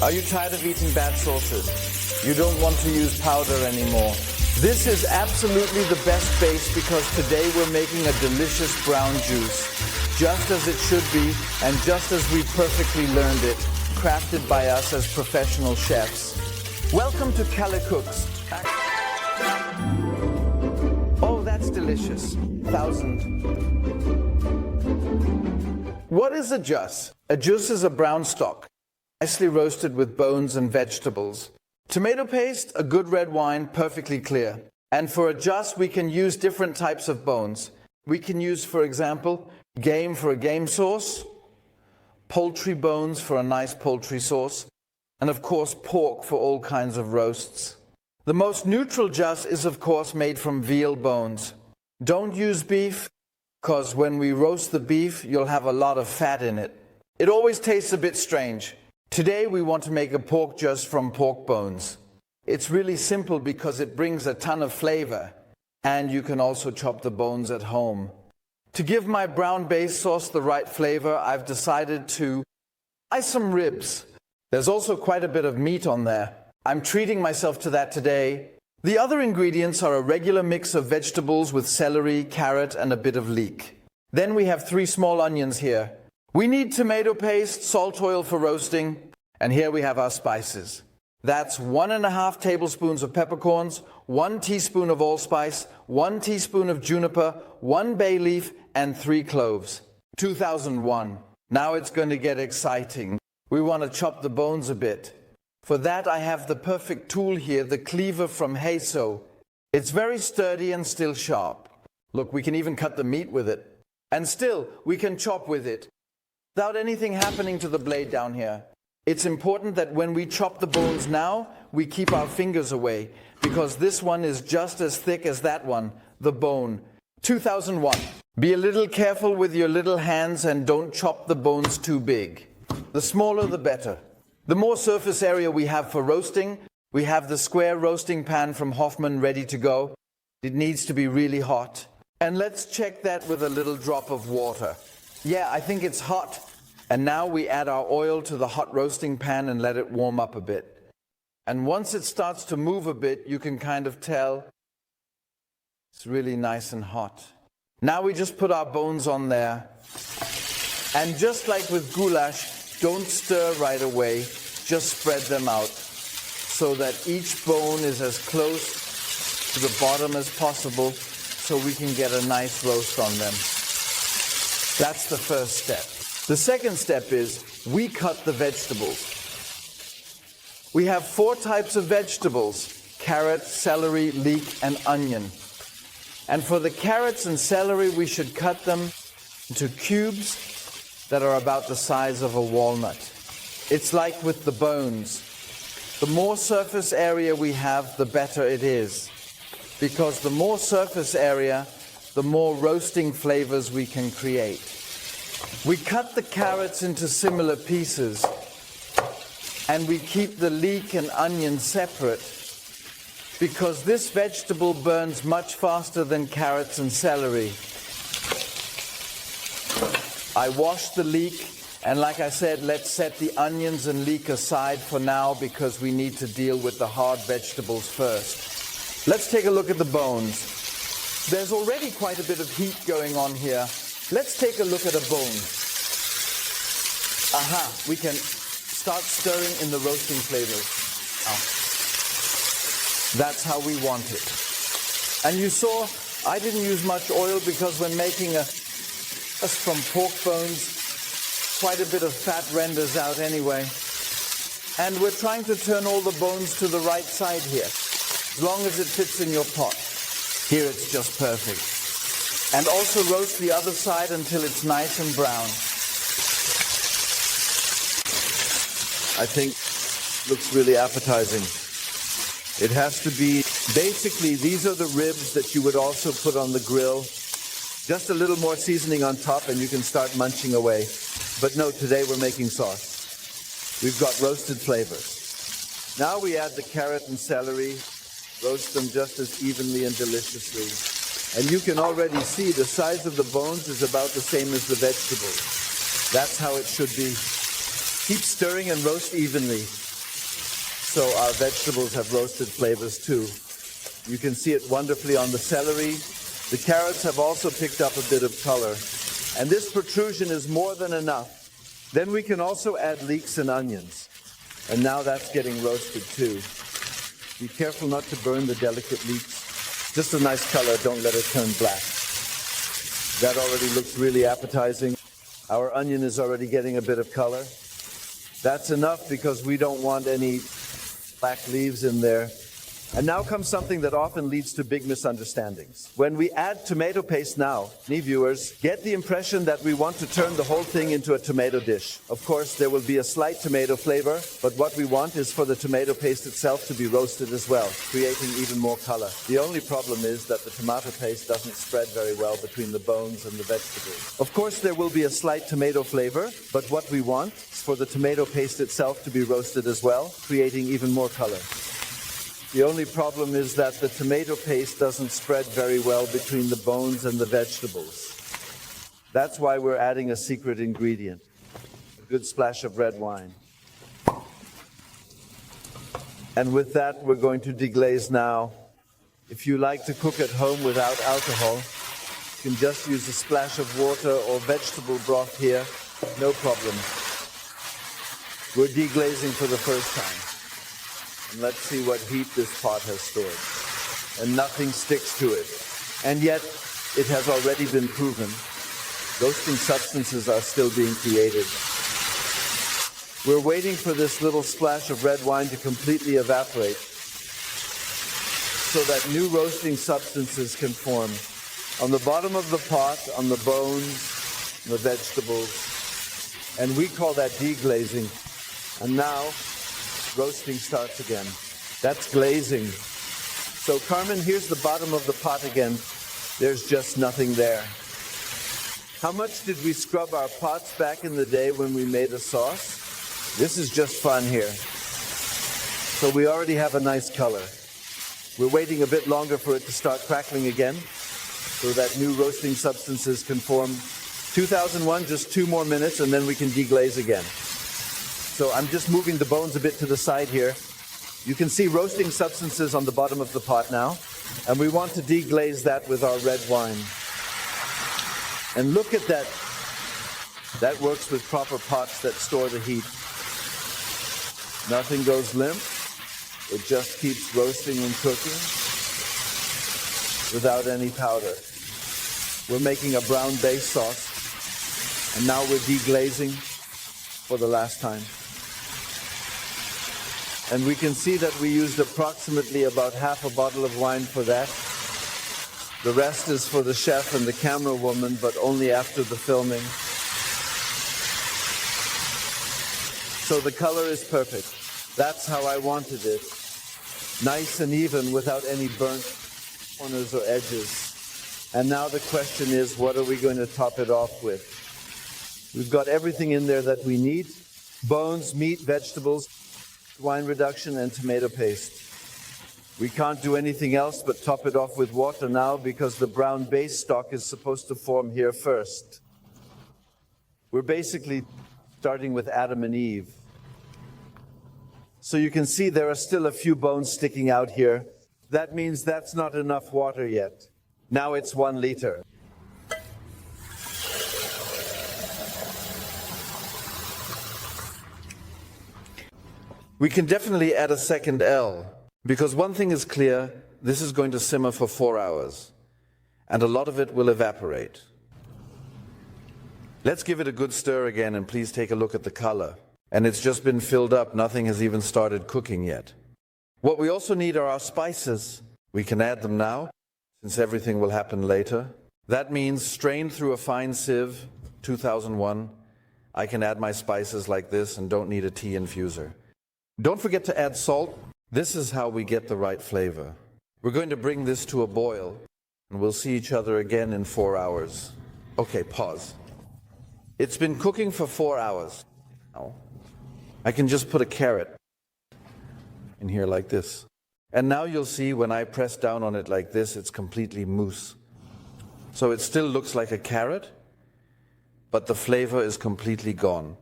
Are you tired of eating bad sauces? You don't want to use powder anymore? This is absolutely the best base because today we're making a delicious brown juice, just as it should be and just as we perfectly learned it, crafted by us as professional chefs. Welcome to Calicook's. Oh, that's delicious. 1,000. What is a juice? A juice is a brown stock, nicely roasted with bones and vegetables. Tomato paste, a good red wine, perfectly clear. And for a juice, we can use different types of bones. We can use, for example, game for a game sauce, poultry bones for a nice poultry sauce, and of course pork for all kinds of roasts. The most neutral juice is of course made from veal bones. Don't use beef, because when we roast the beef, you'll have a lot of fat in it. It always tastes a bit strange. Today we want to make a pork juice from pork bones. It's really simple because it brings a ton of flavor, and you can also chop the bones at home. To give my brown base sauce the right flavor, I've decided to buy some ribs. There's also quite a bit of meat on there. I'm treating myself to that today. The other ingredients are a regular mix of vegetables with celery, carrot, and a bit of leek. Then we have 3 small onions here. We need tomato paste, salt oil for roasting, and here we have our spices. That's 1½ tablespoons of peppercorns, 1 teaspoon of allspice, 1 teaspoon of juniper, 1 bay leaf, and 3 cloves. 2001. Now it's going to get exciting. We want to chop the bones a bit. For that I have the perfect tool here, the cleaver from Heiso. It's very sturdy and still sharp. Look, we can even cut the meat with it. And still, we can chop with it without anything happening to the blade down here. It's important that when we chop the bones now, we keep our fingers away, because this one is just as thick as that one, the bone. 2001. Be a little careful with your little hands and don't chop the bones too big. The smaller the better. The more surface area we have for roasting, we have the square roasting pan from Hoffman ready to go. It needs to be really hot. And let's check that with a little drop of water. Yeah, I think it's hot. And now we add our oil to the hot roasting pan and let it warm up a bit. And once it starts to move a bit, you can kind of tell it's really nice and hot. Now we just put our bones on there. And just like with goulash, don't stir right away. Just spread them out so that each bone is as close to the bottom as possible so we can get a nice roast on them. That's the first step. The second step is we cut the vegetables. We have 4 types of vegetables: carrot, celery, leek, and onion. And for the carrots and celery, we should cut them into cubes that are about the size of a walnut. It's like with the bones. The more surface area we have, the better it is. Because the more surface area, the more roasting flavors we can create. We cut the carrots into similar pieces, and we keep the leek and onion separate because this vegetable burns much faster than carrots and celery. I washed the leek, and like I said, let's set the onions and leek aside for now because we need to deal with the hard vegetables first. Let's take a look at the bones. There's already quite a bit of heat going on here. Let's take a look at a bone. Aha, we can start stirring in the roasting flavors. That's how we want it. And you saw I didn't use much oil because when making us from pork bones, quite a bit of fat renders out anyway. And we're trying to turn all the bones to the right side here, as long as it fits in your pot. Here it's just perfect. And also roast the other side until it's nice and brown. I think it looks really appetizing. It has to be, basically these are the ribs that you would also put on the grill. Just a little more seasoning on top and you can start munching away. But no, today we're making sauce. We've got roasted flavors. Now we add the carrot and celery, roast them just as evenly and deliciously. And you can already see the size of the bones is about the same as the vegetables. That's how it should be. Keep stirring and roast evenly. so our vegetables have roasted flavors too. You can see it wonderfully on the celery. The carrots have also picked up a bit of color. And this protrusion is more than enough. Then we can also add leeks and onions. And now that's getting roasted too. Be careful not to burn the delicate leeks. Just a nice color, don't let it turn black. That already looks really appetizing. Our onion is already getting a bit of color. That's enough because we don't want any black leaves in there. And now comes something that often leads to big misunderstandings. When we add tomato paste now, many viewers get the impression that we want to turn the whole thing into a tomato dish. Of course, there will be a slight tomato flavor, but what we want is for the tomato paste itself to be roasted as well, creating even more color. The only problem is that the tomato paste doesn't spread very well between the bones and the vegetables. Of course, there will be a slight tomato flavor, but what we want is for the tomato paste itself to be roasted as well, creating even more color. The only problem is that the tomato paste doesn't spread very well between the bones and the vegetables. That's why we're adding a secret ingredient, a good splash of red wine. And with that, we're going to deglaze now. If you like to cook at home without alcohol, you can just use a splash of water or vegetable broth here, no problem. We're deglazing for the first time. And let's see what heat this pot has stored. And nothing sticks to it. And yet, it has already been proven. Roasting substances are still being created. We're waiting for this little splash of red wine to completely evaporate so that new roasting substances can form on the bottom of the pot, on the bones, the vegetables. And we call that deglazing. And now, roasting starts again. That's glazing. So Carmen, here's the bottom of the pot again. There's just nothing there. How much did we scrub our pots back in the day when we made a sauce? This is just fun here. So we already have a nice color. We're waiting a bit longer for it to start crackling again so that new roasting substances can form. 2001, just 2 more minutes and then we can deglaze again. So I'm just moving the bones a bit to the side here. You can see roasting substances on the bottom of the pot now. And we want to deglaze that with our red wine. And look at that. That works with proper pots that store the heat. Nothing goes limp. It just keeps roasting and cooking without any powder. We're making a brown base sauce. And now we're deglazing for the last time. And we can see that we used approximately about half a bottle of wine for that. The rest is for the chef and the camera woman, but only after the filming. So the color is perfect. That's how I wanted it. Nice and even without any burnt corners or edges. And now the question is, what are we going to top it off with? We've got everything in there that we need. Bones, meat, vegetables, wine reduction, and tomato paste. We can't do anything else but top it off with water now because the brown base stock is supposed to form here first. We're basically starting with Adam and Eve. So you can see there are still a few bones sticking out here. That means that's not enough water yet. Now it's 1 liter. We can definitely add a second L, because one thing is clear, this is going to simmer for 4 hours, and a lot of it will evaporate. Let's give it a good stir again, and please take a look at the color. And it's just been filled up, nothing has even started cooking yet. What we also need are our spices. We can add them now, since everything will happen later. That means strain through a fine sieve, 2001. I can add my spices like this and don't need a tea infuser. Don't forget to add salt. This is how we get the right flavor. We're going to bring this to a boil, and we'll see each other again in 4 hours. Okay, pause. It's been cooking for 4 hours. Now, I can just put a carrot in here like this. And now you'll see when I press down on it like this, it's completely mousse. So it still looks like a carrot, but the flavor is completely gone.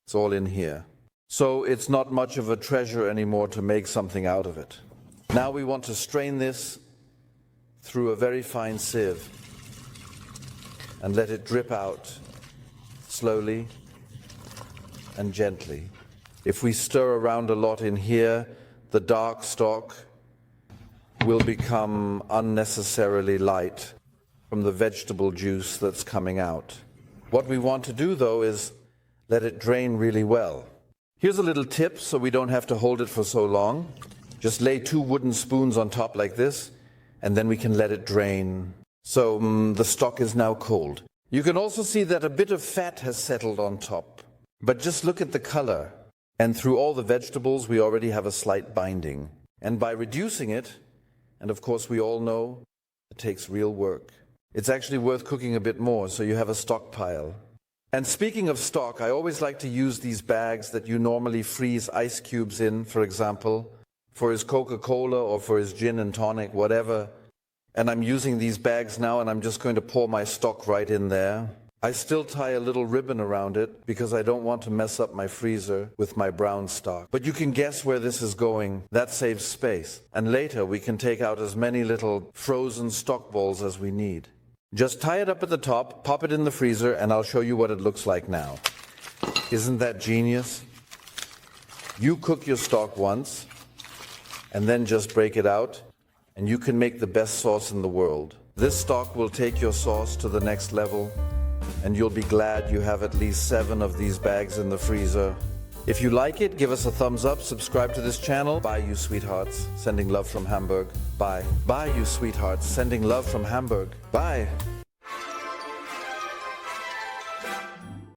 It's all in here. So it's not much of a treasure anymore to make something out of it. Now we want to strain this through a very fine sieve and let it drip out slowly and gently. If we stir around a lot in here, the dark stock will become unnecessarily light from the vegetable juice that's coming out. What we want to do, though, is let it drain really well. Here's a little tip so we don't have to hold it for so long. Just lay 2 wooden spoons on top like this, and then we can let it drain. So the stock is now cold. You can also see that a bit of fat has settled on top. But just look at the color. And through all the vegetables, we already have a slight binding. And by reducing it, and of course we all know it takes real work, it's actually worth cooking a bit more so you have a stockpile. And speaking of stock, I always like to use these bags that you normally freeze ice cubes in, for example, for his Coca-Cola or for his gin and tonic, whatever. And I'm using these bags now, and I'm just going to pour my stock right in there. I still tie a little ribbon around it because I don't want to mess up my freezer with my brown stock. But you can guess where this is going. That saves space. And later we can take out as many little frozen stock balls as we need. Just tie it up at the top, pop it in the freezer, and I'll show you what it looks like now. Isn't that genius? You cook your stock once, and then just break it out, and you can make the best sauce in the world. This stock will take your sauce to the next level, and you'll be glad you have at least 7 of these bags in the freezer. If you like it, give us a thumbs up, subscribe to this channel. Bye, you sweethearts. Sending love from Hamburg. Bye. Bye, you sweethearts. Sending love from Hamburg. Bye.